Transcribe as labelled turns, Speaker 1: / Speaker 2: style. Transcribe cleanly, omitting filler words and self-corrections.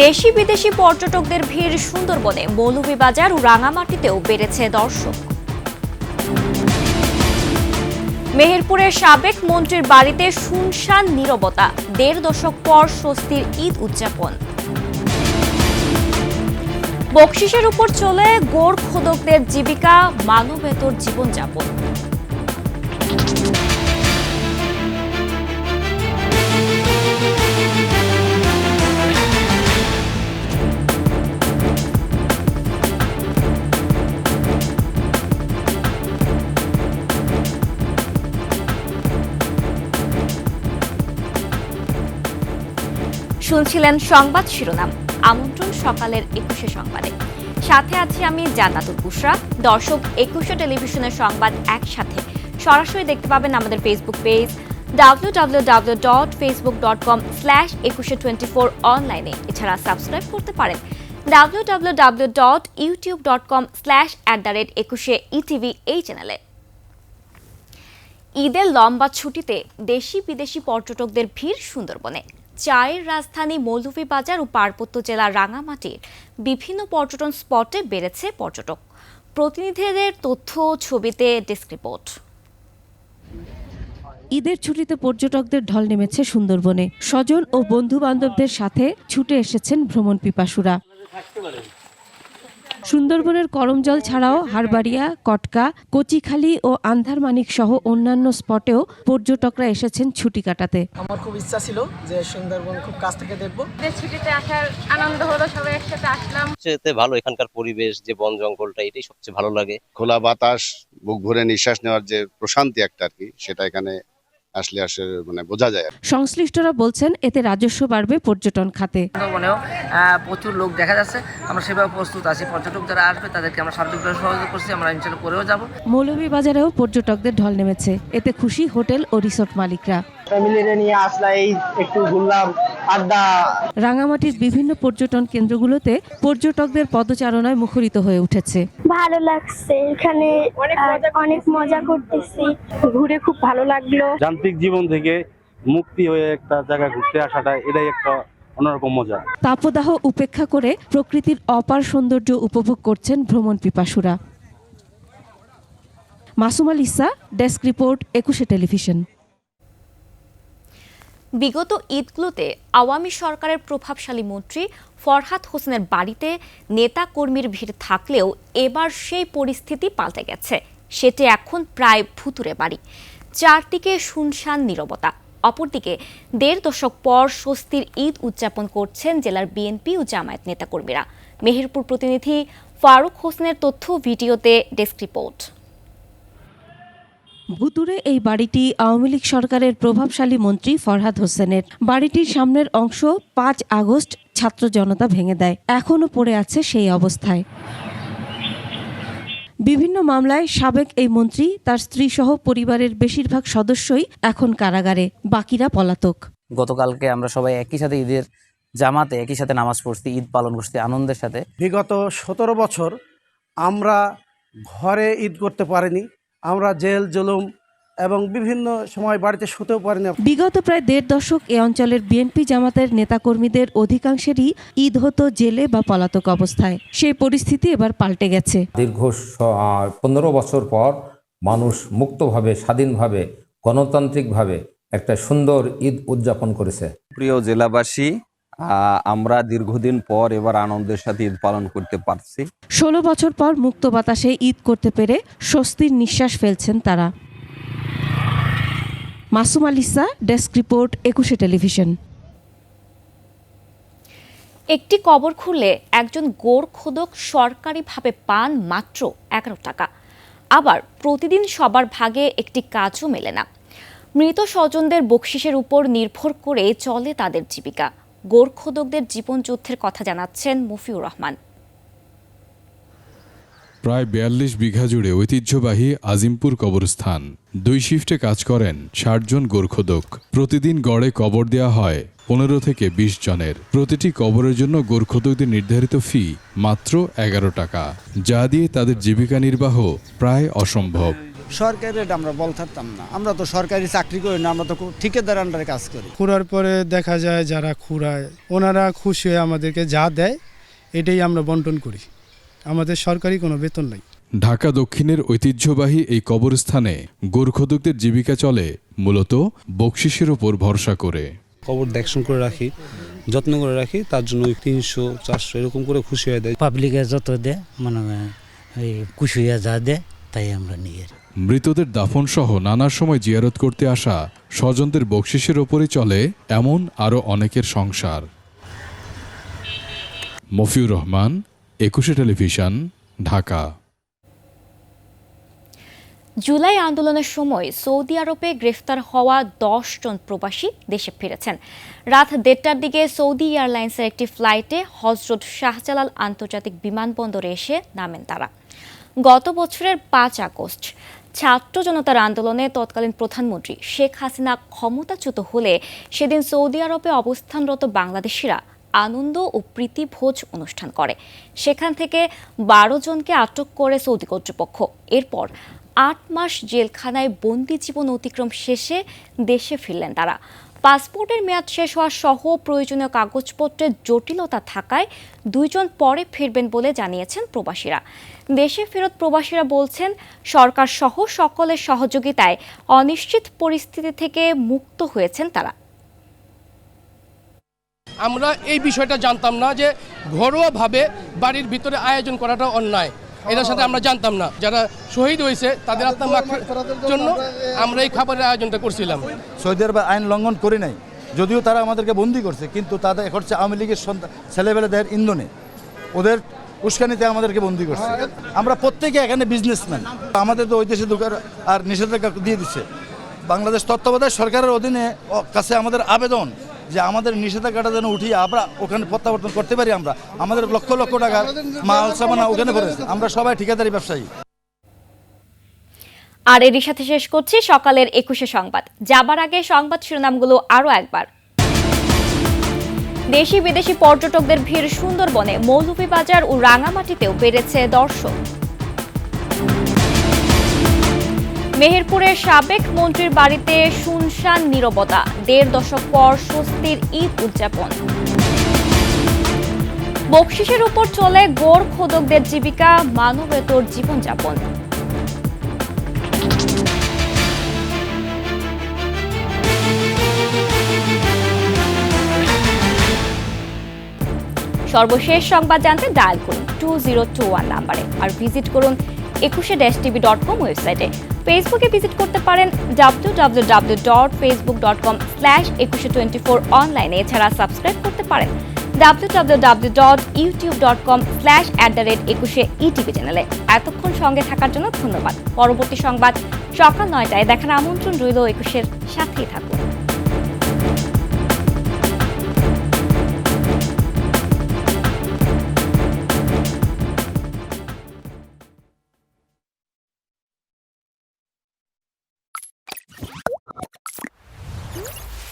Speaker 1: দেশি বিদেশি পর্যটকদের ভিড় সুন্দরবনে, মৌলভীবাজার ও রাঙামাটিতেও বেড়েছে দর্শক। মেহেরপুরের সাবেক মন্ত্রীর বাড়িতে শুনশান নীরবতা, ১.৫ দশক পর স্বস্তির ঈদ উদযাপন। বকশিসের উপর চলে গোড় খোদকদের জীবিকা, মানবেতর জীবনযাপন। শুনছিলেন সংবাদ শিরোনাম। আমন্ত্রণ সকালের ২১শে সংবাদে। সাথে আছি আমি জান্নাতুল বুশরা। দর্শক, ২১শে টেলিভিশনের সংবাদ একসাথে সরাসরি দেখতে পাবেন আমাদের ফেসবুক পেজ www.facebook.com/2124 অনলাইনে। এছাড়া সাবস্ক্রাইব করতে পারেন www.youtube.com/@21sheTV এই চ্যানেলে। ঈদের লম্বা ছুটিতে দেশি বিদেশি পর্যটকদের ভিড় সুন্দরবনে। চায়ের রাজধানী মৌলভীবাজার ও পার্বত্য জেলার রাঙামাটির বিভিন্ন পর্যটন স্পটে বেড়েছে পর্যটক। প্রতিনিধিদের তথ্য ছবিতে ডেস্ক রিপোর্ট।
Speaker 2: ঈদের ছুটিতে পর্যটকদের ঢল নেমেছে সুন্দরবনে। স্বজন ও বন্ধু বান্ধবদের সাথে ছুটে এসেছেন ভ্রমণ পিপাসুরা। সুন্দরবনের করমজল ছাড়াও হারবাড়িয়া, কটকা, কচিখালী ও আন্ধারমানিক সহ অন্যান্য স্পটেও পর্যটকরা এসেছেন ছুটি কাটাতে।
Speaker 3: আমার খুব ইচ্ছা ছিল যে সুন্দরবন খুব কাছ থেকে দেখবো।
Speaker 4: ছুটিতে আসার আনন্দ হলো, সবাই একসাথে আসলাম।
Speaker 5: সবচেয়ে ভালো এখানকার পরিবেশ, যে বন জঙ্গলটা, এটাই সবচেয়ে ভালো লাগে।
Speaker 6: খোলা বাতাস, বুক ভরে নিঃশ্বাস নেওয়ার যে প্রশান্তি একটা আর কি, সেটা এখানে আসলে বোঝা যায়।
Speaker 2: সংশ্লিষ্টরা বলছেন এতে রাজস্ব বাড়বে পর্যটন খাতে।
Speaker 7: সুন্দরবনেও প্রচুর লোক দেখা যাচ্ছে, আমরা সেভাবে প্রস্তুত আছি। পর্যটক যারা আসবে তাদেরকে আমরা সার্বিকভাবে সহযোগিতা করছি, আমরা ইনশাআল্লাহ করেও যাব।
Speaker 2: মৌলভীবাজারেও পর্যটকদের ঢল নেমেছে, এতে খুশি হোটেল ও রিসোর্ট মালিকরা।
Speaker 3: ফ্যামিলিরে নিয়ে আসলাম, এই একটু ঘুরলাম, আড্ডা।
Speaker 2: রাঙামাটির বিভিন্ন পর্যটন কেন্দ্রগুলোতে পর্যটকদের পদচারণায় মুখরিত হয়ে উঠেছে।
Speaker 8: ভালো লাগছে, এখানে অনেক মজা করতেছি, ঘুরে খুব ভালো লাগলো।
Speaker 9: যান্ত্রিক জীবন থেকে মুক্তি হয়ে একটা জায়গা ঘুরতে আসাটা, এটাই একটা অন্যরকম মজা।
Speaker 2: তাপদাহ উপেক্ষা করে প্রকৃতির অপার সৌন্দর্য উপভোগ করছেন ভ্রমণ পিপাসুরা। মাসুম আল ইসা, ডেস্ক রিপোর্ট, ২১শে টেলিভিশন।
Speaker 1: বিগত ঈদগুলোতে আওয়ামী সরকারের প্রভাবশালী মন্ত্রী ফরহাদ হোসেনের বাড়িতে নেতা কর্মীর ভিড় থাকলেও এবার সেই পরিস্থিতি পাল্টে গেছে। সেটি এখন প্রায় ভুতুরে বাড়ি, চারদিকে শুনশান নীরবতা। অপরদিকে ১.৫ দশক পর স্বস্তির ঈদ উদযাপন করছেন জেলার বিএনপি ও জামায়াত নেতাকর্মীরা। মেহেরপুর প্রতিনিধি ফারুক হোসেনের তথ্য ভিডিওতে ডেস্ক রিপোর্ট।
Speaker 2: ভুতুরে এই বাড়িটি আওয়ামী লীগ সরকারের প্রভাবশালী মন্ত্রী ফরহাদ হোসেনের। বাড়িটির সামনের অংশ ৫ আগস্ট ছাত্র জনতা ভেঙে দেয়, এখনও পড়ে আছে সেই অবস্থায়। বিভিন্ন মামলায় সাবেক এই মন্ত্রী, তার স্ত্রী সহ পরিবারের বেশিরভাগ সদস্যই এখন কারাগারে, বাকিরা পলাতক।
Speaker 10: গতকালকে আমরা সবাই একই সাথে ঈদের জামাতে একই সাথে নামাজ পড়ছি, ঈদ পালন করছি আনন্দের সাথে।
Speaker 11: বিগত ১৭ বছর আমরা ঘরে ঈদ করতে পারিনি, আমরা জেল জুলুম এবং বিভিন্ন সময় বাড়িতে শুতেও পারি না।
Speaker 2: বিগত প্রায় ১.৫ দশক এ অঞ্চলের বিএনপি জামাতের নেতাকর্মীদের অধিকাংশেরই ঈদ হতো জেলে বা পলাতক অবস্থায়। সেই পরিস্থিতি এবার পাল্টে গেছে।
Speaker 12: দীর্ঘ ১৫ বছর পর মানুষ মুক্তভাবে, স্বাধীনভাবে, গণতান্ত্রিকভাবে একটা সুন্দর ঈদ উদযাপন করেছে।
Speaker 13: প্রিয় জেলাবাসী, আমরা দীর্ঘদিন পর এবার আনন্দের সাথে ঈদ পালন করতে পারছি।
Speaker 2: ১৬ বছর পর মুক্ত বাতাসে ঈদ করতে পেরে স্বস্তির নিঃশ্বাস ফেলছেন তারা। মাসুম আল ইসা, ডেস্ক রিপোর্ট, ২১শে টেলিভিশন।
Speaker 1: একটি কবর খুললে একজন গোড় খোদক সরকারিভাবে পান মাত্র ১১ টাকা। আবার প্রতিদিন সবার ভাগে একটি কাজও মেলে না। মৃত স্বজনদের বকশিসের উপর নির্ভর করে চলে তাদের জীবিকা। গোড় খোদকদের জীবনযুদ্ধের কথা জানাচ্ছেন মফিউর রহমান।
Speaker 14: প্রায় ৪২ বিঘা জুড়ে ঐতিহ্যবাহী আজিমপুর কবরস্থান। ২ শিফটে কাজ করেন ৬০ জন গোরখোদক। প্রতিদিন গড়ে কবর দেওয়া হয় ১৫ থেকে ২০ জনের। প্রতিটি কবরের জন্য গোরখোদকদের নির্ধারিত ফি মাত্র ১১ টাকা, যা দিয়ে তাদের জীবিকা নির্বাহ প্রায় অসম্ভব।
Speaker 3: সরকারি রেট আমরা বলতে পারতাম না, আমরা তো সরকারি চাকরি করি না, আমরা তো ঠিকাদার আন্ডারে কাজ করি।
Speaker 11: খুঁড়ার পরে দেখা যায় যারা খুঁড়ায় ওনারা খুশি হয়ে আমাদেরকে যা দেয় এটাই আমরা বন্টন করি, আমাদের সরকারি কোনো বেতন নাই।
Speaker 14: ঢাকা দক্ষিণের ঐতিহ্যবাহী এই কবরস্থানে গোরখোদকদের জীবিকা চলে মূলত বকশিসের উপর ভরসা করে।
Speaker 9: কবর দেখশন করে রাখি, যত্ন করে রাখি, তার জন্য 300-400 এরকম করে খুশি হয়ে দেয়।
Speaker 3: পাবলিকে যত দেয় মানে খুশি হয়ে যা দেয় তাই আমরা নিয়ে।
Speaker 14: মৃতদের দাফন সহ নানা সময় জিয়ারত করতে আসা স্বজনদের বকশিসের ওপরই চলে এমন আরও অনেকের সংসার। মফিউর রহমান, একুশে টেলিভিশন, ঢাকা।
Speaker 1: জুলাই আন্দোলনের সময় সৌদি আরবে গ্রেফতার হওয়া 10 জন প্রবাসী দেশে ফিরেছেন। রাত 1:30টার দিকে সৌদি এয়ারলাইন্সের একটি ফ্লাইটে হজরত শাহজালাল আন্তর্জাতিক বিমানবন্দরে এসে নামেন তারা। গত বছরের 5 আগস্ট ছাত্র জনতার আন্দোলনে তৎকালীন প্রধানমন্ত্রী শেখ হাসিনা ক্ষমতাচ্যুত হলে সেদিন সৌদি আরবে অবস্থানরত বাংলাদেশিরা আনন্দ ও প্রীতিভোজ অনুষ্ঠান করে। সেখান থেকে 12 জনকে আটক করে সৌদি কর্তৃপক্ষ। এরপর 8 মাস জেলখানায় বন্দি জীবন অতিক্রম শেষে দেশে ফিরলেন তারা। পাসপোর্টের মেয়াদ শেষ হওয়া সহ প্রয়োজনীয় কাগজপত্রের জটিলতা থাকায় 2 জন পরে ফিরবেন বলে জানিয়েছেন প্রবাসীরা। দেশে ফেরত প্রবাসীরা বলছেন, সরকার সহ সকলের সহযোগিতায় অনিশ্চিত পরিস্থিতি থেকে মুক্ত হয়েছেন তারা।
Speaker 3: আমরা এই বিষয়টা জানতাম না যে ঘরোয়াভাবে বাড়ির ভিতরে আয়োজন করাটা অন্যায়, এটার সাথে আমরা জানতাম না। যারা শহীদ হয়েছে তাদের আত্মা মাফির জন্য আমরা এই খাবারের আয়োজনটা করছিলাম।
Speaker 11: সৌদি আরবে আইন লঙ্ঘন করে নাই, যদিও তারা আমাদেরকে বন্দি করছে, কিন্তু তাদের হচ্ছে আওয়ামী লীগের ছেলেবেলেদের ইন্ধনে ওদের উস্কানিতে আমাদেরকে বন্দি করছে। আমরা প্রত্যেকে এখানে বিজনেসম্যান, আমাদের তো ওই দেশে ঢোকার আর নিষেধাজ্ঞা দিয়ে দিচ্ছে। বাংলাদেশ তত্ত্বাবধায়ক সরকারের অধীনে কাছে আমাদের আবেদন যে আমাদের নিষেধাজ্ঞাটা যেন উঠিয়ে আমরা ওখানে প্রত্যাবর্তন করতে পারি। আমরা আমাদের লক্ষ লক্ষ টাকার মাল সামানা ওখানে করেছি, আমরা সবাই ঠিকাদারি ব্যবসায়ী।
Speaker 1: আর এরই সাথে শেষ করছি সকালের 21শে সংবাদ। যাবার আগে সংবাদ শিরোনামগুলো আরও একবার। দেশি বিদেশি পর্যটকদের ভিড় সুন্দরবনে, মৌলভীবাজার ও রাঙামাটিতেও বেড়েছে দর্শক। মেহেরপুরের সাবেক মন্ত্রীর বাড়িতে শুনশান নীরবতা, 1.5 দশক পর স্বস্তির ঈদ উদযাপন। বকশিসের উপর চলে গোরখোদকদের জীবিকা, মানবেতর জীবনযাপন। সর্বশেষ সংবাদ জানতে ডায়াল করুন 2021 নাম্বারে আর ভিজিট করুন 21-tv.com ওয়েবসাইটে। ফেসবুকে ভিজিট করতে পারেন www.facebook.com/2124 অনলাইনে। এছাড়া সাবস্ক্রাইব করতে পারেন www.youtube.com/@21etv চ্যানেলে। এতক্ষণ সঙ্গে থাকার জন্য ধন্যবাদ। পরবর্তী সংবাদ সকাল 9টায় দেখার আমন্ত্রণ রইল। 21-এর সাথেই থাকুন।